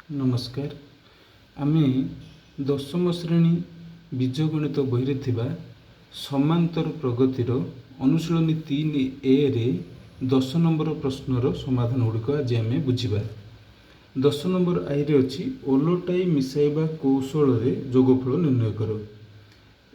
नमस्कार। आमे दशम श्रेणी बीजगणित बही थिबा समांतर प्रगतिर अनुशीलनी 3A रे 10 नंबर प्रश्नर समाधान गुड़िक आज आम बुझा। 10 नंबर आई रे अच्छी ओलटाई मिसाइबा कौशल रे जोगफल निर्णय कर।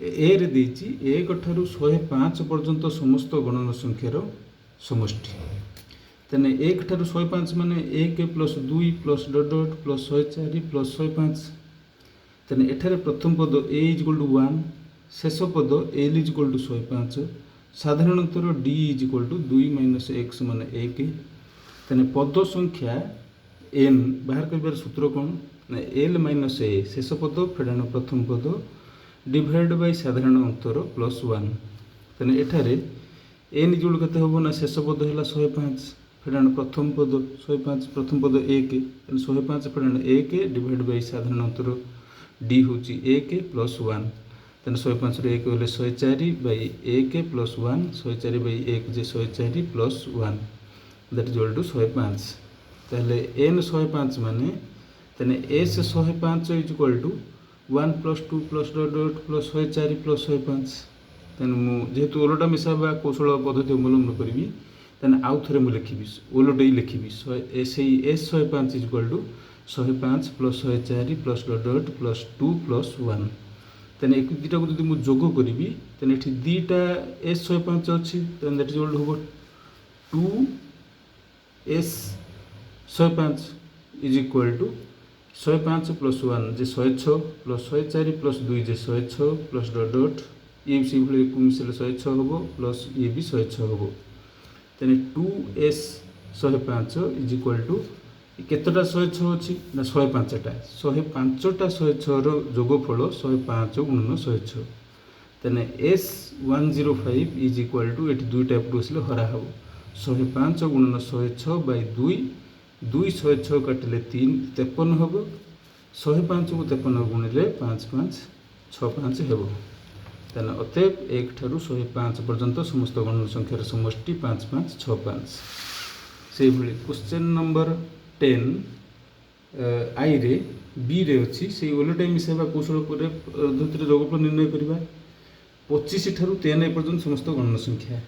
ए रे देछि 1 ठारू 105 पर्यंत समस्त गणन संख्यार समष्टि। तेने 1 ठारू 105 माने 1 plus 2 plus dot dot plus 104 plus 105। तेने एठारे प्रथम पद a इक्वल टू 1, शेष पद l इक्वल टू 105, साधारणतर d equal to 2 minus x माने 1। तेने पद संख्या n बाहर कर सूत्र कौन ना l माइनस a शेष पद फेडाण प्रथम पद डिवाइड बाय साधारण अंतर प्लस 1। तेने एठारे n इक्वल केते होबो ना शेष पद है 105 फेडाण प्रथम पद 105 प्रथम पद 1 105 फेडाण 1 डिवाइड बाय साधारण अंतर d होची 1 प्लस 1। तेन 105 रे 1 होले 104 बाय 1 प्लस 1 104 बाय 1 जे 104 plus 1 that is equal to 105। ताहले n 105 माने तेने s 105 is equal to 1 plus 2 plus dot dot plus 104 plus 105। तेन मु जेहेतु ओलटा मिसाबा कौशल पद्धति अवलंबन करी तेन आउ थे मुझे लिखी ओलटे लिखी से S 105 is equal to 105 plus 104 plus dot dot plus 2 plus 1। तेन एक दुटा को जब मुझे जोग करी तेन ये दुटा एस 105 अच्छी दैट इज इक्वल टू हम 2 S 105 is equal to 105 plus 1 J 106 plus 104 plus 2 J 106 plus dot dot ये से मिसले 106 हम प्लस ये भी 106 हम। तेने 2s 105 इज इक्वल टू केतटा 106 अच्छी ना 105टा 105टा 106 जोगफल 105 गुणन 106। तेने s 105 इज इक्वल टू ये दुईटा बसले हरा हम 105 गुणन 106 बाय 2 2 106 काटिले 3 53 हम 105 को 53 गुणिले 5 5 65 हम। तेन अतएव 1 ठारू 105 पर्यंत समस्त गणन संख्यार समष्टि 5 5 6 5। से भली क्वेश्चन नंबर 10 आई रे बी रे अच्छी से ओलटाई मिसाइबा कौशल पद्धति जोगफल निर्णय करवा। 25 ठारू 93 पर्यंत समस्त गणन संख्या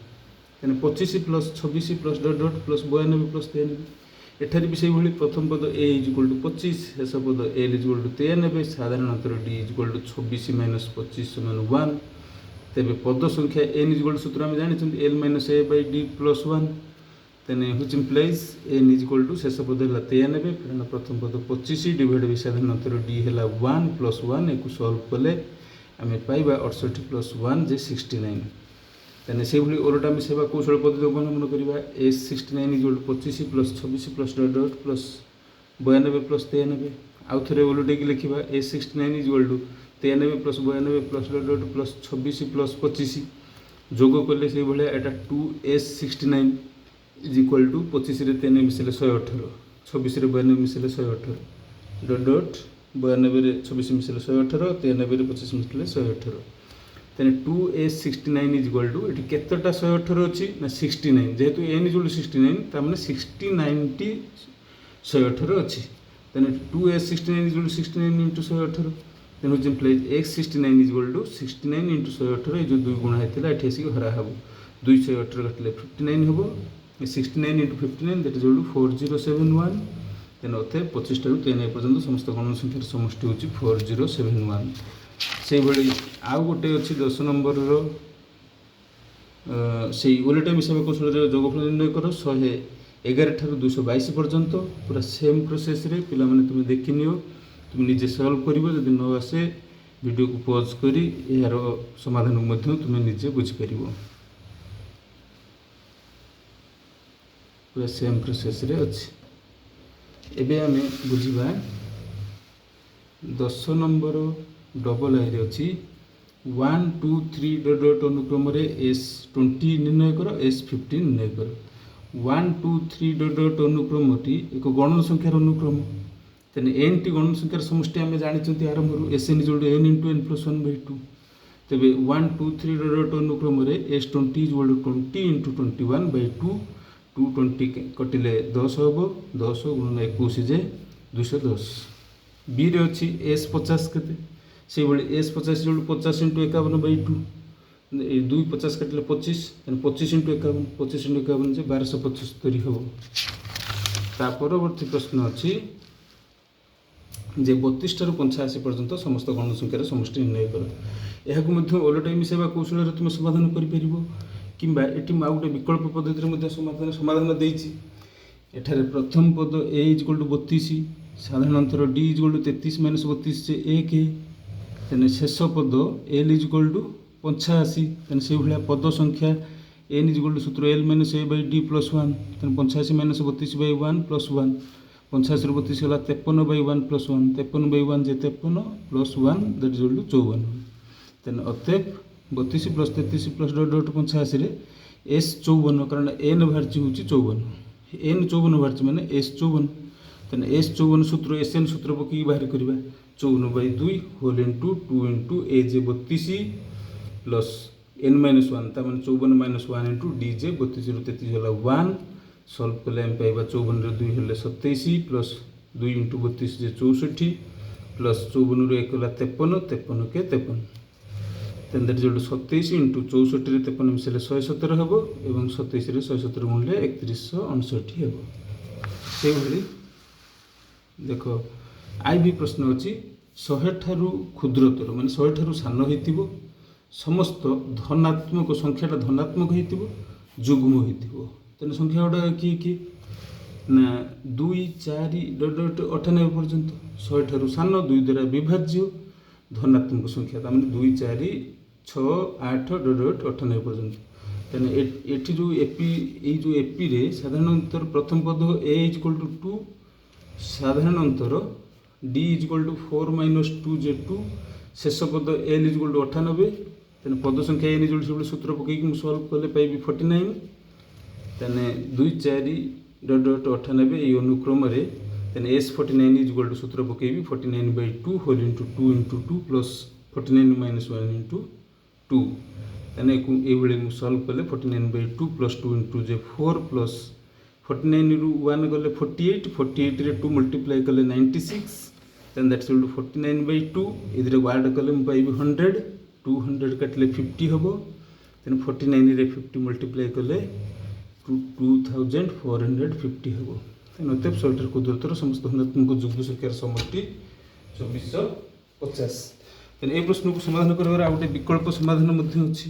तेना 25 plus 26 plus dot dot plus 92 plus 93। एठारे भी से भली प्रथम पद a इज इक्वल टू 25 शेष पद l इज इक्वल टू 93 साधारण अंतर d is equal to 26 minus 25 समान 1। तेबे पद संख्या n इज इक्वल टू सूत्र आम जानी l minus a by d plus 1। तेने which implies n is equal to शेष पद है 93 फेडाण प्रथम पद 25 डिवाइड बाय साधारण अंतर d है 1 प्लस 1 एक सल्व कले आम पाइबा 68 प्लस 1 जे 69। तेने से भली ओलटा मिसाइबा कौशल पद्धति अवलंबन करवा S 69 is equal to 25 plus 26 plus dot dot plus 92 plus 93। आउ थे ओलटे की लिखा S 69 is equal to 93 plus 92 plus dot dot plus 26 plus 25 जोग कले से भाया एटा 2s 69 इज इक्वल टू 25 रे 93 मिसले 118 26 रे 92 मिसले 118 डट डट 92 रे 26 मिसले 118 93 रे 25 मिसले 118। तेने 2s 69 इज इक्वल टू ये केतटा 118 अच्छी ना 69 जेहेतु n इज 69 तार 69 टी 118 अच्छी। तेने 2s 69 इज 69 इंटू 118 तेणु implies x 69 is equal to 69 into 118 ये जो 2 गुणा होता है ये आसिक हरा हम 218 काटिले 59 हम 69 into 59 that is equal to 4071। तेना अतः 25 ठारू 93 पर्यंत समस्त गणन संख्यार समष्टि होची 4071। से भली आउ गोटे अच्छी 10 नंबर से ओलटा मिसाइबा कौशल जोगफल निर्णय कर 111 ठारू 222 पर्यंत पूरा सेम प्रोसेस रे पिला माने तुम देखि नियो तुम निजे सॉल्व करिवो जदि न आसे वीडियो को पॉज करी यार समाधान को मध्य तुम निजे बुझी परिवो। पूरा सेम प्रोसेस रे अछि। एबे हमें बुझिबा 10 नंबर डबल आई रे अच्छी 1 2 3 डट डट अनुक्रम S20 निर्णय कर S15 निर्णय कर। 1 2 3 डट डट अनुक्रम एक गणन संख्यार अनुक्रम तेने n टी गणन संख्यार समष्टि आम जानी आरंभ Sn is n into n plus 1 by 2। तेबे 1 2 3 डट डट अनुक्रम S20 इज 20 इंटू 21 बाय 2 220 कटिले 10 हम 10 गुणन 21 जे 210। बी रे अच्छी एस 50 के से एस 50 जो 50 इंटू 51/2 2 50 काटिले 25 25 इंटू 51 25 इंटू 51 जे 1275 हम। ता परवर्ती प्रश्न अच्छी जे 32 ठारू 85 पर्यंत समस्त गण संख्यार समष्टि निर्णय कर। यह ओलटाई मिसेवा कौशल तुम समाधान कर कि आउ गोटे विकल्प पद्धति समाधान देती। एठारे प्रथम पद ए इक्वल टू 32 साधारण अंतर डी इक्वल टू 33 माइनस 32 से 1 तेने शेष पद एल इक्वल टू 85 तेने से भाया पद संख्या एन इक्वल टू सूत्र एल माइनस ए बै डी प्लस 1 तेने 85 माइनस 32 बै 1 प्लस 1 85 रू 32 गला 53 बै 1 प्लस 1 53 बै 1 जे 53 प्लस 1 दैट इक्वल टू 54 तेने अतएव 32 प्लस 33 प्लस डॉट डॉट 85 रे एस 54 कारण एन बाहर हूँ 54 एन 54 बाहर माने एस 54 तेने एस 54 सूत्र एस एन सूत्र पकई बाहर करवा 54/2 whole into 2 into A J 32 plus N minus 1 तार 54 माइनस 1 इंटू डी जे 32 रू 33 है 1 सल्व कले आम पाइबा 54 रे 2 हेले 27 प्लस 2 इंटू 32 जे 64 प्लस 54 रू 1 गला 53 53 के 53 तेन दैट इक्वल टू 27 इंटू 64 रे 53 मिसेले 117 हम और 27 रे 117 गुणिले 3159 हम। से भली देख आई भी प्रश्न अच्छी 100 ठारू क्षुद्रतर माने 100 ठारू सान हो समस्त धनात्मक संख्याटा धनात्मक हो जुग्म हो तेना संख्या गुड़ा किए ना 2 4 डट डट 98 पर्यंत 100 ठारू सान 2 द्वारा विभाज्य धनात्मक संख्या तमें 2 4 6 8 डट डट 98 पर्यंत तेना एटी जो एपी जो एपी रे साधारण अंतर प्रथम पद ए इक्वल टू 2 साधारण अंतर डी इक्वल टू 4 माइनस 2 जे 2 शेष पद एल इक्वल टू 98 तेने पद संख्या एन इक्वल सूत्र पकईकि सल्व कले पाइबी 49 तेने 2 4 डट डट 98 ये अनुक्रम तेने एस 49 इक्वल टू सूत्र पकईबी 49/2 whole into 2 into 2 plus 49 minus 1 into 2 तेने ये सल्व कले 49/2 प्लस 2 इंटू जे 4 प्लस 49 रू 1 गले 48 48 रे 2 मल्टीप्लाई कले 96 देन दैट्स इक्वल टू 49/2 इधर वार्ड कले मैं पाइबी 100 200 काटिले 50 हम तेन 49 रे 50 मल्टीप्लाई कले 2450 हम तेन अतएव 100 ठारू क्षुद्रतर समस्त धनात्मक जुग्म संख्यार समष्टि 2450। तेन ए प्रश्न को समाधान कर गोटे विकल्प समाधान अच्छी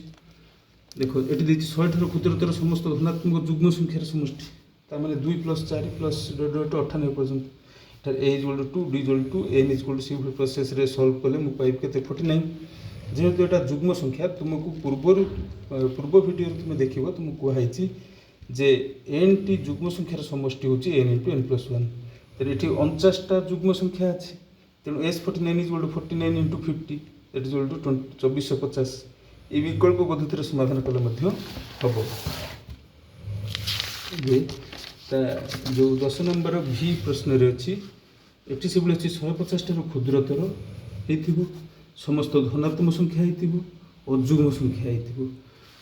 देखो ये देखिए 100 ठारू क्षुद्रतर समस्त धनात्मक जुग्म संख्यार समष्टि तार 2 प्लस 4 प्लस डट डट 98 पर्यंत A equal to 2 D equal to N equal to C process रे सॉल्व कले मु पाइब के 49 जेहेतु यहाँ जुग्म संख्या तुमको पूर्व वीडियो तुम देख तुमको कहुई जे एन टी जुग्म संख्यार समष्टि हूँ एन इंटू एन प्लस 1 तो ये 49टा जुग्म संख्या अच्छी तेणु S 49 equal to 49 into 50 that equal to 2450 ये विकल्प पद्धति समाधान कले हम। जो 10 नंबर भी प्रश्न अच्छी ये से अच्छी 150 ठारू क्षुद्रतर हो समस्त धनात्मक संख्या हो अजुग्म संख्या हो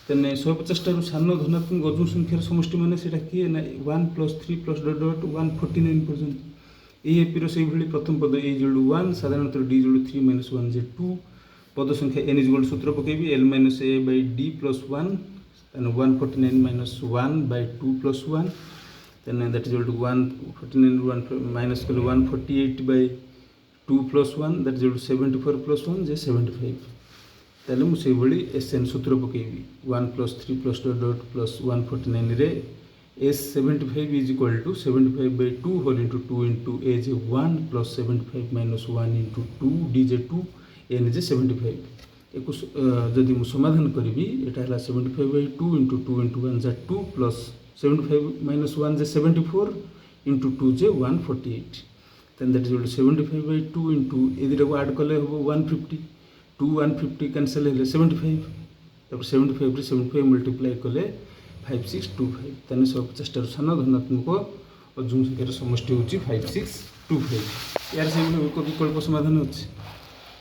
तेने 150 ठारू सान धनात्मक अजुग्म संख्यार समष्टि माने सेटा किए ना 1 प्लस 3 प्लस डट डट 149 पर्यंत ये एपीर से प्रथम पद ए इक्वल 1 साधारणतः डी इक्वल 3 माइनस 1 जे 2 पद संख्या एन इक्वल सूत्र पकेबी एल माइनस ए बै डी प्लस 1 तेने 149 माइनस 1 बै 2 प्लस 1 तेने दैट इक्वल टू 149 1 माइनस कले 148 by 2 plus 1 that equal to 74 plus 1 जे 75 ताले मुझे भाई एस एन सूत्र पकेबी 1 plus 3 plus dot dot plus 149 रे S 75 is equal to 75/2 whole into 2 into A जे 1 प्लस 75 माइनस 1 इंटू 2 डी जे 2 एन जे 75 एक जदि मुझे समाधान करी यहाँ 75/2 इंटू 2 इंटू 1 जा 2 plus 75 minus 1 J 74 into 2 J 148 then that is equal to 75/2 into ये आड कले हम 150 2 150 कैंसल है 75 तब 75 रे 75 मल्टीप्लाई कले 5625 तेने 150 ठारू सान धनात्मक अजुग्म संख्यार समष्टि हूँ 5625 यार से विकल्प समाधान अच्छी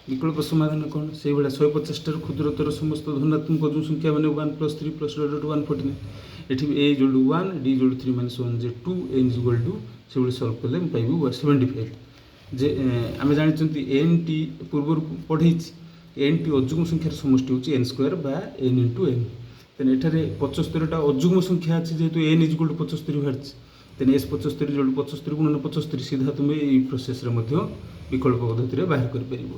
विकल्प समाधान कौन से भाया 150 ठारू क्षुद्रतर समस्त धनात्मक अजुग्म संख्या मैंने 1 प्लस 3 प्लस डट डट 149 एटी A equal to 1 D equal to 3 minus 1 जे 2 एन इक्वल टू से सल्व कले पाइबू 75 ଯେ ଆମେ ଜାଣିଛନ୍ତି ଏନ୍ ଟି ପୂର୍ବରୁ ପଢ଼େଇଛି ଏନ୍ ଟି ଅଯୁଗ୍ମ ସଂଖ୍ୟାର ସମଷ୍ଟି ହେଉଛି ଏନ୍ ସ୍କୋୟାର ବା ଏନ୍ ଇଣ୍ଟୁ ଏନ୍। ତେଣୁ ଏଠାରେ 75ଟା ଅଯୁଗ୍ମ ସଂଖ୍ୟା ଅଛି ଯେହେତୁ ଏନ୍ ଇଜ୍ ଇକ୍ୱାଲ୍ ଟୁ 75 ବାହାରିଛି। ତେଣୁ ଏସ୍ 75 ଯୋଉଠି 75 ଗୁଣନ 75 ସିଧା ତୁମେ ଏଇ ପ୍ରୋସେସରେ ମଧ୍ୟ ବିକଳ୍ପ ପଦ୍ଧତିରେ ବାହାର କରିପାରିବ।